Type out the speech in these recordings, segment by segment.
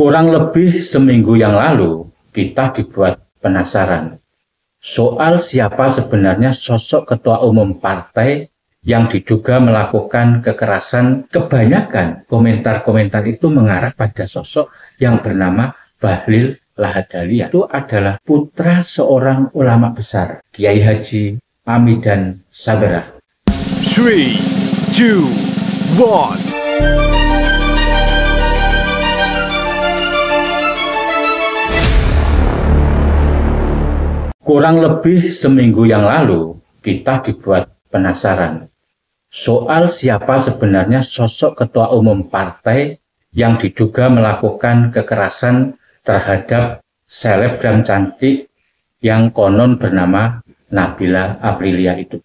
Kurang lebih seminggu yang lalu, kita dibuat penasaran soal siapa sebenarnya sosok ketua umum partai yang diduga melakukan kekerasan. Kebanyakan komentar-komentar itu mengarah pada sosok yang bernama Bahlil Lahadalia. Itu adalah putra seorang ulama besar, Kiai Haji Hamidan Sabarah. 3, 2, 1. Kurang lebih seminggu yang lalu, kita dibuat penasaran soal siapa sebenarnya sosok ketua umum partai yang diduga melakukan kekerasan terhadap selebgram cantik yang konon bernama Nabila Aprilia itu.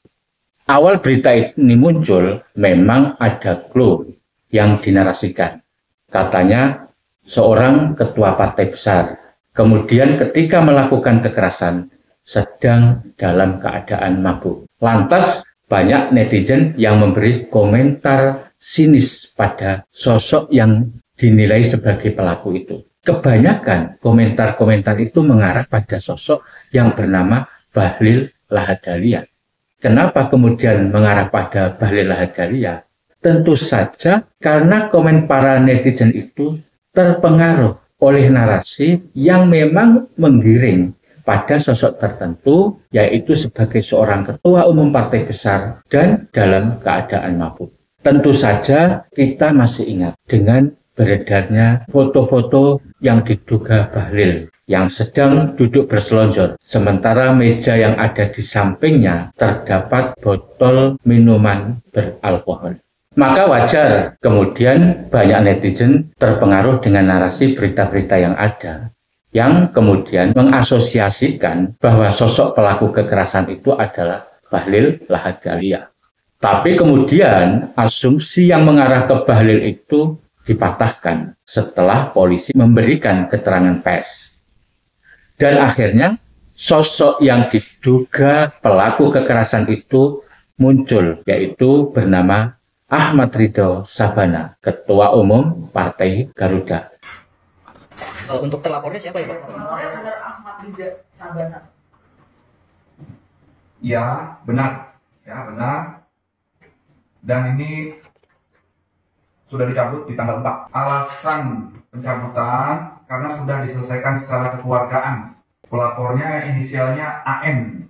Awal berita ini muncul, memang ada clue yang dinarasikan. Katanya seorang ketua partai besar, kemudian ketika melakukan kekerasan, sedang dalam keadaan mabuk. Lantas banyak netizen yang memberi komentar sinis pada sosok yang dinilai sebagai pelaku itu. Kebanyakan komentar-komentar itu mengarah pada sosok yang bernama Bahlil Lahadalia. Kenapa kemudian mengarah pada Bahlil Lahadalia? Tentu saja karena komen para netizen itu terpengaruh oleh narasi yang memang menggiring pada sosok tertentu, yaitu sebagai seorang ketua umum partai besar dan dalam keadaan mabuk. Tentu saja kita masih ingat dengan beredarnya foto-foto yang diduga Bahlil yang sedang duduk berselonjor, sementara meja yang ada di sampingnya terdapat botol minuman beralkohol. Maka wajar kemudian banyak netizen terpengaruh dengan narasi berita-berita yang ada, yang kemudian mengasosiasikan bahwa sosok pelaku kekerasan itu adalah Bahlil Lahadalia. Tapi kemudian asumsi yang mengarah ke Bahlil itu dipatahkan setelah polisi memberikan keterangan pers. Dan akhirnya sosok yang diduga pelaku kekerasan itu muncul, yaitu bernama Ahmad Ridho Sabana, Ketua Umum Partai Garuda. Untuk terlapornya siapa ya Pak? Benar Ahmad Ridho Sabana. Ya, benar. Ya, benar. Dan ini sudah dicabut di tanggal 4. Alasan pencabutan karena sudah diselesaikan secara kekeluargaan. Pelapornya inisialnya AM.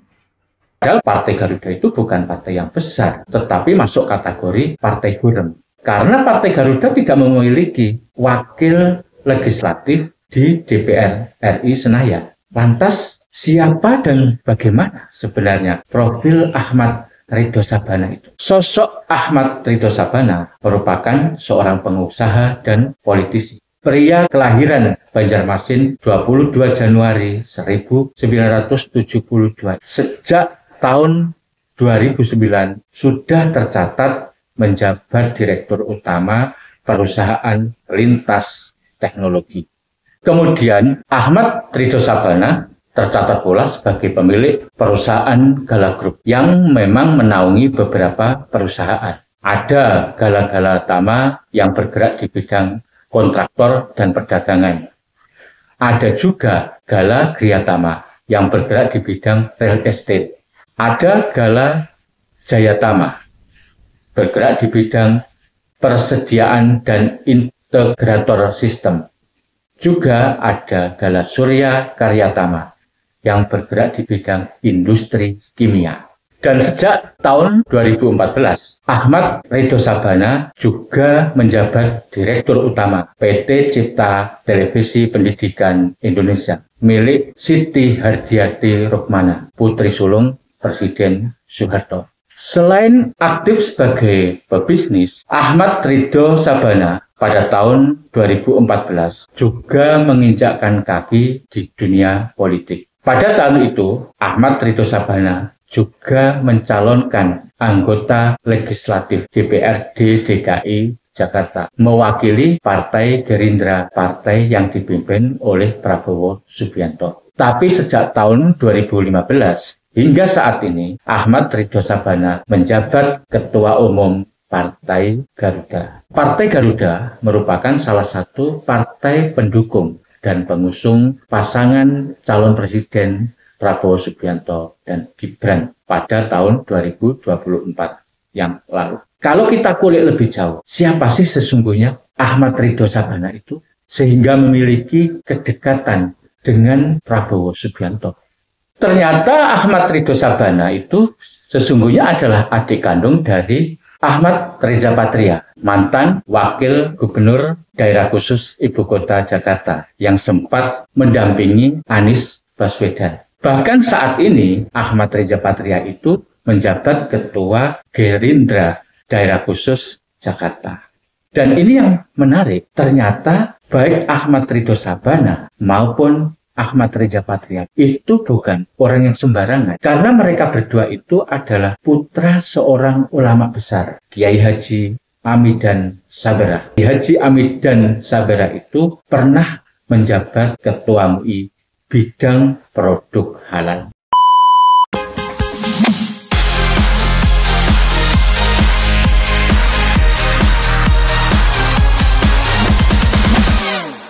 Padahal Partai Garuda itu bukan partai yang besar, tetapi masuk kategori partai buram. Karena Partai Garuda tidak memiliki wakil legislatif di DPR RI Senayan. Lantas siapa dan bagaimana sebenarnya profil Ahmad Ridho Sabana itu? Sosok Ahmad Ridho Sabana merupakan seorang pengusaha dan politisi. Pria kelahiran Banjarmasin 22 Januari 1972. Sejak tahun 2009 sudah tercatat menjabat Direktur Utama Perusahaan Lintas Teknologi. Kemudian Ahmad Ridho Sabana tercatat pula sebagai pemilik perusahaan Gala Group yang memang menaungi beberapa perusahaan. Ada Gala Tama yang bergerak di bidang kontraktor dan perdagangan. Ada juga Gala Griyatama yang bergerak di bidang real estate. Ada Gala Jayatama bergerak di bidang persediaan dan integrator sistem. Juga ada Gala Surya Karyatama yang bergerak di bidang industri kimia. Dan sejak tahun 2014, Ahmad Ridho Sabana juga menjabat Direktur Utama PT Cipta Televisi Pendidikan Indonesia milik Siti Hardiati Rukmana, putri sulung Presiden Soeharto. Selain aktif sebagai pebisnis, Ahmad Ridho Sabana pada tahun 2014 juga menginjakkan kaki di dunia politik. Pada tahun itu, Ahmad Ridho Sabana juga mencalonkan anggota legislatif DPRD DKI Jakarta, mewakili Partai Gerindra, partai yang dipimpin oleh Prabowo Subianto. Tapi sejak tahun 2015 hingga saat ini, Ahmad Ridho Sabana menjabat Ketua Umum Partai Garuda. Partai Garuda merupakan salah satu partai pendukung dan pengusung pasangan calon presiden Prabowo Subianto dan Gibran pada tahun 2024 yang lalu. Kalau kita kulik lebih jauh, siapa sih sesungguhnya Ahmad Ridho Sabana itu sehingga memiliki kedekatan dengan Prabowo Subianto? Ternyata Ahmad Ridho Sabana itu sesungguhnya adalah adik kandung dari Ahmad Reza Patria, mantan Wakil Gubernur Daerah Khusus Ibu Kota Jakarta yang sempat mendampingi Anies Baswedan. Bahkan saat ini Ahmad Reza Patria itu menjabat Ketua Gerindra Daerah Khusus Jakarta. Dan ini yang menarik, ternyata baik Ahmad Ridho Sabana maupun Ahmad Reza Patria itu bukan orang yang sembarangan. Karena mereka berdua itu adalah putra seorang ulama besar, Kiai Haji Amidan Sabera. Kiai Haji Amidan Sabera itu pernah menjabat Ketua MUI bidang produk halal.